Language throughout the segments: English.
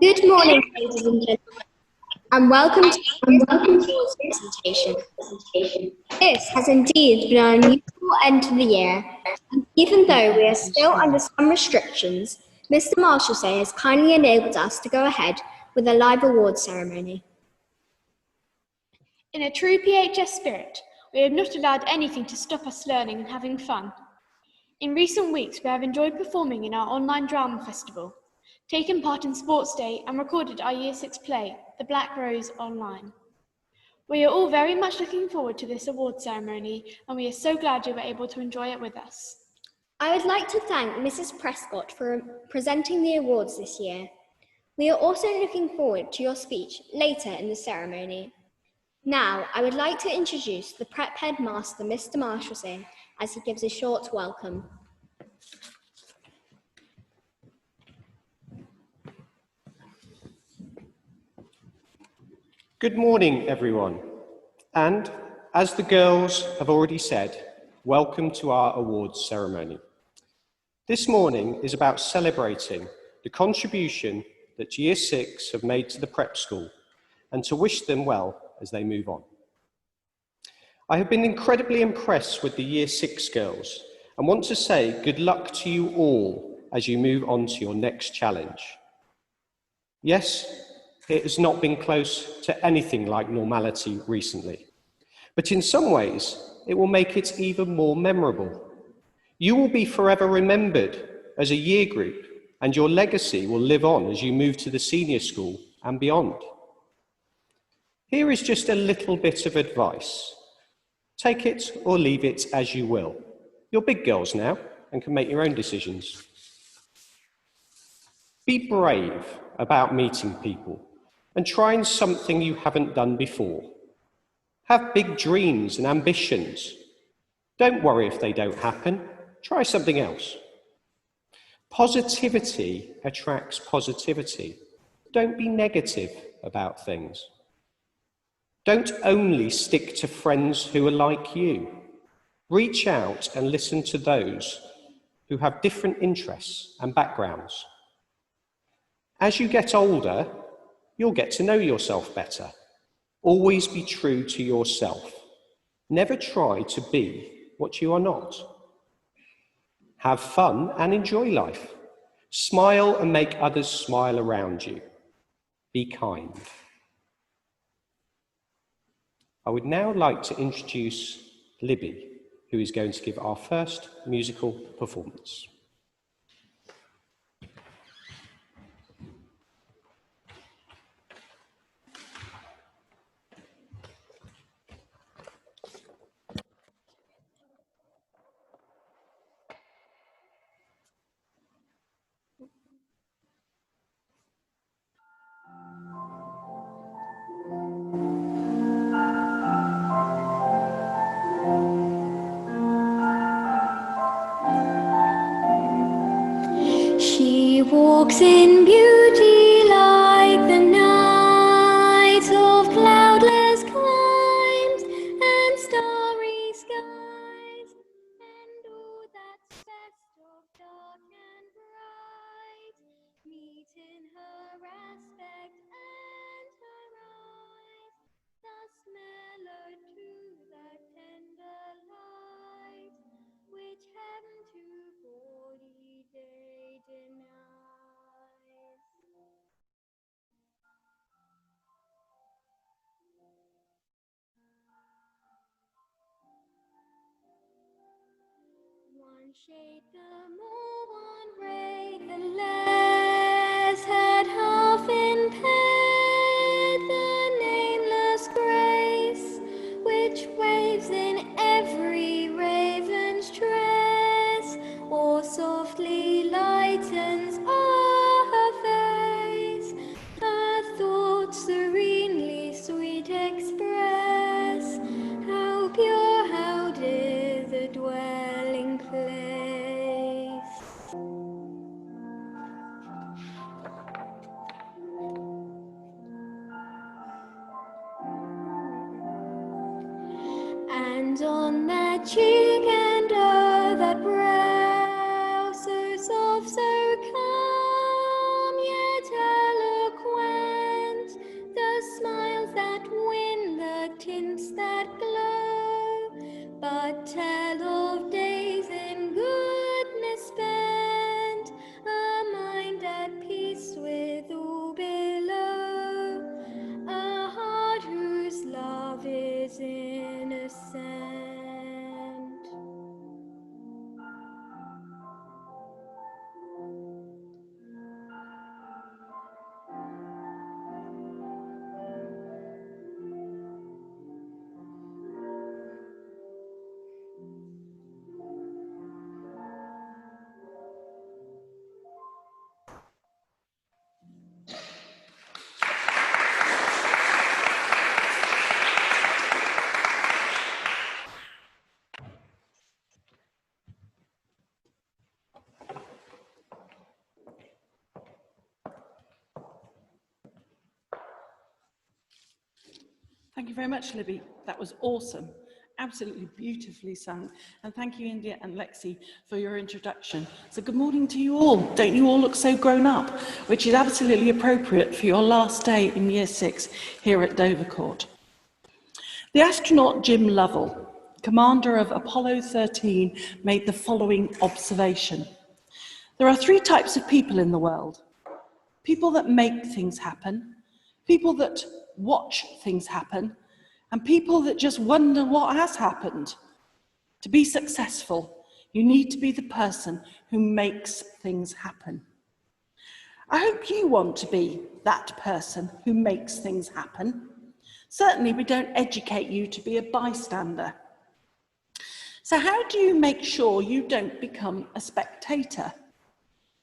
Good morning, ladies and gentlemen, and welcome to our presentation. This has indeed been an unusual end to the year, and even though we are still under some restrictions, Mr. Marshalsea has kindly enabled us to go ahead with a live awards ceremony. In a true PHS spirit, we have not allowed anything to stop us learning and having fun. In recent weeks, we have enjoyed performing in our online drama festival, taken part in Sports Day and recorded our Year 6 play, The Black Rose, online. We are all very much looking forward to this award ceremony, and we are so glad you were able to enjoy it with us. I would like to thank Mrs. Prescott for presenting the awards this year. We are also looking forward to your speech later in the ceremony. Now, I would like to introduce the Prep Headmaster, Mr. Marshalsea, as he gives a short welcome. Good morning, everyone. And as the girls have already said, welcome to our awards ceremony. This morning is about celebrating the contribution that Year 6 have made to the prep school and to wish them well as they move on. I have been incredibly impressed with the Year 6 girls and want to say good luck to you all as you move on to your next challenge. Yes, it has not been close to anything like normality recently, but in some ways it will make it even more memorable. You will be forever remembered as a year group, and your legacy will live on as you move to the senior school and beyond. Here is just a little bit of advice. Take it or leave it as you will. You're big girls now and can make your own decisions. Be brave about meeting people and trying something you haven't done before. Have big dreams and ambitions. Don't worry if they don't happen. Try something else. Positivity attracts positivity. Don't be negative about things. Don't only stick to friends who are like you. Reach out and listen to those who have different interests and backgrounds. As you get older, you'll get to know yourself better. Always be true to yourself. Never try to be what you are not. Have fun and enjoy life. Smile and make others smile around you. Be kind. I would now like to introduce Libby, who is going to give our first musical performance. She walks in beauty like the night of cloudless climes and starry skies, and all that's best of dark and bright meet in her aspect and her eyes, thus mellowed to that tender light which heaven to gaudy day denies. One shade the more, one ray the less, had half impaired the nameless grace which waves in every raven's tress, or softly lightens o'er her face, her thoughts serenely sweet express. How pure, how dear the dwelling place. And on that cheek and o'er that brow, so soft, so calm, yet eloquent, Thank you very much, Libby. That was awesome. Absolutely beautifully sung. And thank you, India and Lexi, for your introduction. So good morning to you all. Don't you all look so grown up, which is absolutely appropriate for your last day in Year 6 here at Dovercourt. The astronaut Jim Lovell, commander of Apollo 13, made the following observation. There are 3 types of people in the world. People that make things happen, people that watch things happen, and people that just wonder what has happened. To be successful, you need to be the person who makes things happen. I hope you want to be that person who makes things happen. Certainly, we don't educate you to be a bystander. So how do you make sure you don't become a spectator?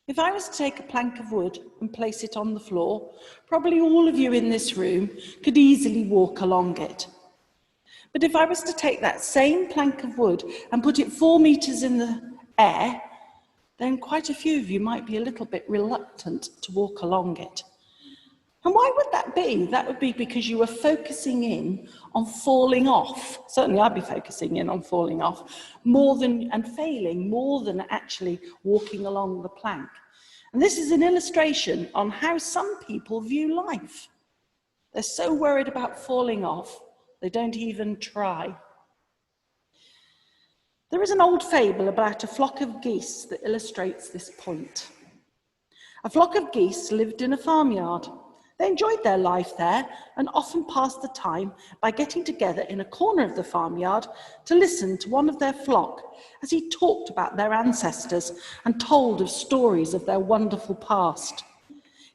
If I was to take a plank of wood and place it on the floor, probably all of you in this room could easily walk along it. But if I was to take that same plank of wood and put it 4 meters in the air, then quite a few of you might be a little bit reluctant to walk along it. And why would that be? That would be because you were focusing in on falling off. Certainly I'd be focusing in on falling off and failing more than actually walking along the plank. And this is an illustration on how some people view life. They're so worried about falling off, they don't even try. There is an old fable about a flock of geese that illustrates this point. A flock of geese lived in a farmyard. They enjoyed their life there and often passed the time by getting together in a corner of the farmyard to listen to one of their flock as he talked about their ancestors and told of stories of their wonderful past.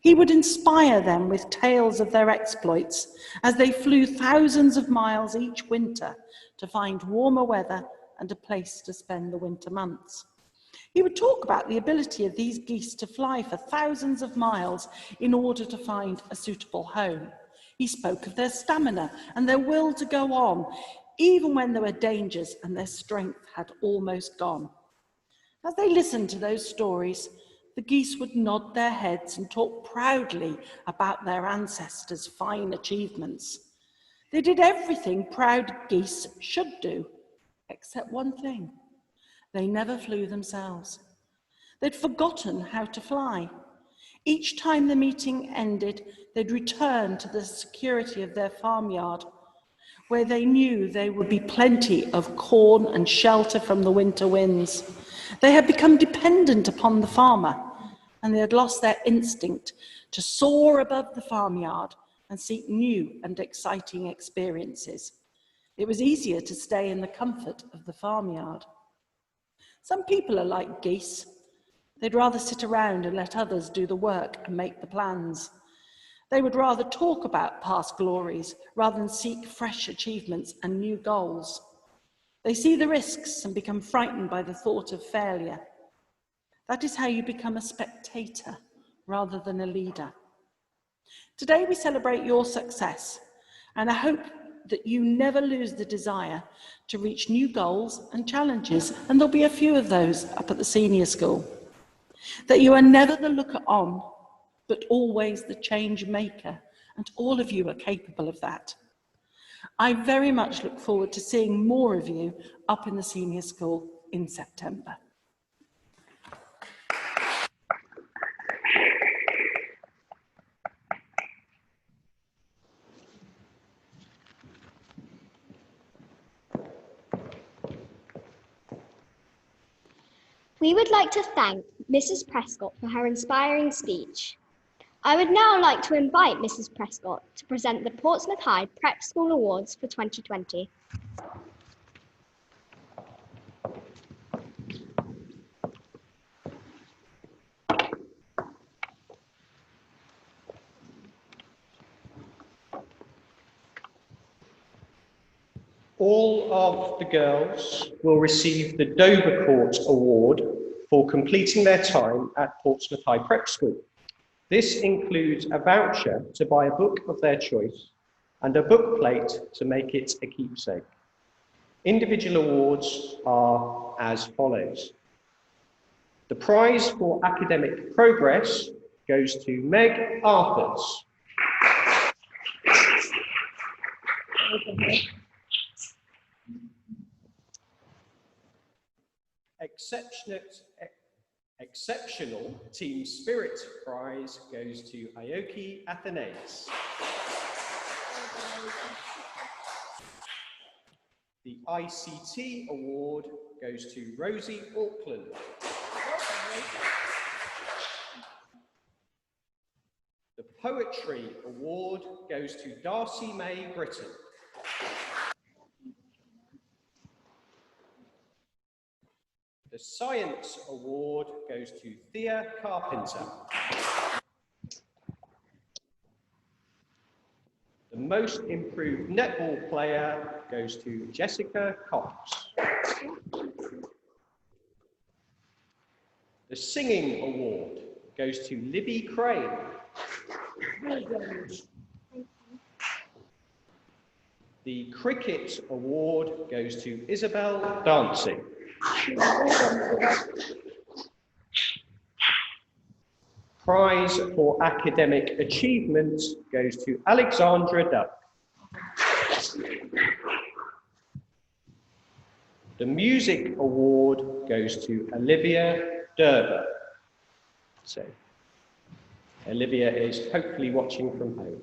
He would inspire them with tales of their exploits as they flew thousands of miles each winter to find warmer weather and a place to spend the winter months. He would talk about the ability of these geese to fly for thousands of miles in order to find a suitable home. He spoke of their stamina and their will to go on, even when there were dangers and their strength had almost gone. As they listened to those stories, the geese would nod their heads and talk proudly about their ancestors' fine achievements. They did everything proud geese should do, except one thing. They never flew themselves. They'd forgotten how to fly. Each time the meeting ended, they'd return to the security of their farmyard, where they knew there would be plenty of corn and shelter from the winter winds. They had become dependent upon the farmer, and they had lost their instinct to soar above the farmyard and seek new and exciting experiences. It was easier to stay in the comfort of the farmyard. Some people are like geese. They'd rather sit around and let others do the work and make the plans. They would rather talk about past glories rather than seek fresh achievements and new goals. They see the risks and become frightened by the thought of failure. That is how you become a spectator rather than a leader. Today we celebrate your success, and I hope that you never lose the desire to reach new goals and challenges, and there'll be a few of those up at the senior school. That you are never the looker on, but always the change maker, and all of you are capable of that. I very much look forward to seeing more of you up in the senior school in September. We would like to thank Mrs. Prescott for her inspiring speech. I would now like to invite Mrs. Prescott to present the Portsmouth High Prep School Awards for 2020. All of the girls will receive the Dovercourt Award for completing their time at Portsmouth High Prep School. This includes a voucher to buy a book of their choice and a book plate to make it a keepsake. Individual awards are as follows. The prize for academic progress goes to Meg Arthurs. Exceptional Team Spirit Prize goes to Aoki Athenaeus. The ICT Award goes to Rosie Auckland. The Poetry Award goes to Darcy May Britton. The Science Award goes to Thea Carpenter. The Most Improved Netball Player goes to Jessica Cox. The Singing Award goes to Libby Crane. The Cricket Award goes to Isabel Dancing. Prize for Academic Achievement goes to Alexandra Duck. The Music Award goes to Olivia Derber. So, Olivia is hopefully watching from home.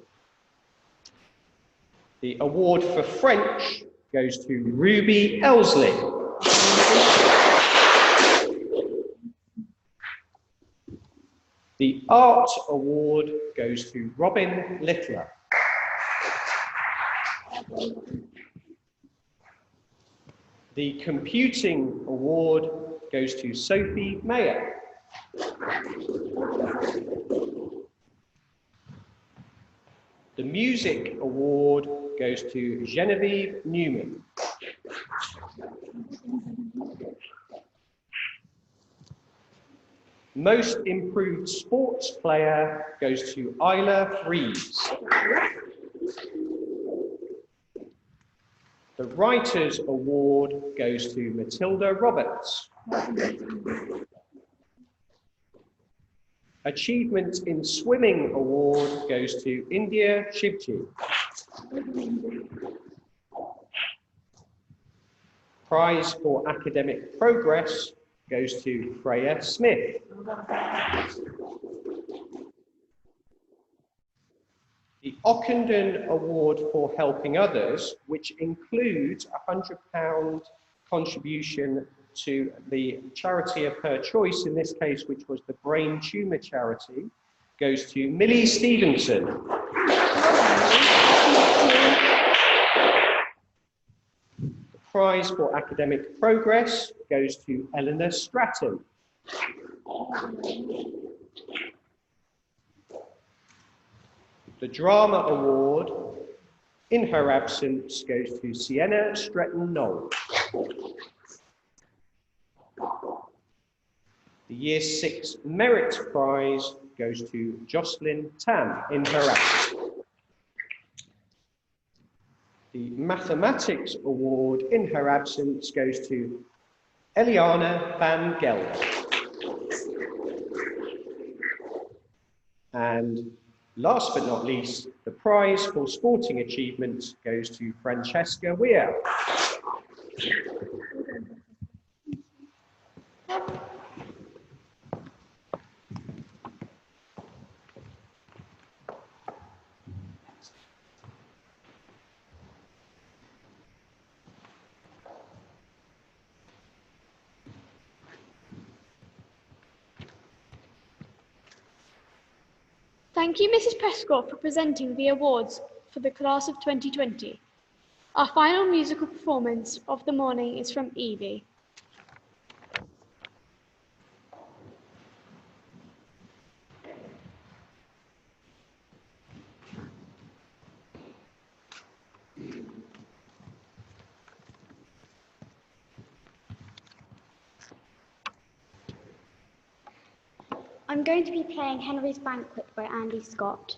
The award for French goes to Ruby Elsley. The Art Award goes to Robin Littler. The Computing Award goes to Sophie Mayer. The Music Award goes to Genevieve Newman. Most Improved Sports Player goes to Isla Reeves. The Writers' Award goes to Matilda Roberts. Achievement in Swimming Award goes to India Shivji. Prize for Academic Progress goes to Freya Smith. The Ockenden Award for Helping Others, which includes a £100 contribution to the charity of her choice, in this case, which was the Brain Tumour Charity, goes to Millie Stevenson. The prize for Academic Progress goes to Eleanor Stratton. The Drama Award, in her absence, goes to Sienna Stretton-Knoll. The Year 6 Merit Prize goes to Jocelyn Tam, in her absence. The Mathematics Award, in her absence, goes to Eliana van Gelder. And last but not least, the prize for sporting achievement goes to Francesca Weir. Thank you, Mrs. Prescott, for presenting the awards for the class of 2020. Our final musical performance of the morning is from Evie. I'm going to be playing Henry's Banquet by Andy Scott.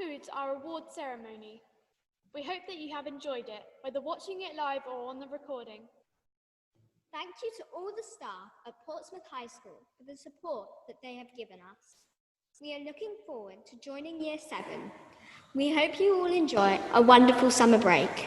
concludes our award ceremony. We hope that you have enjoyed it, whether watching it live or on the recording. Thank you to all the staff at Portsmouth High School for the support that they have given us. We are looking forward to joining Year 7. We hope you all enjoy a wonderful summer break.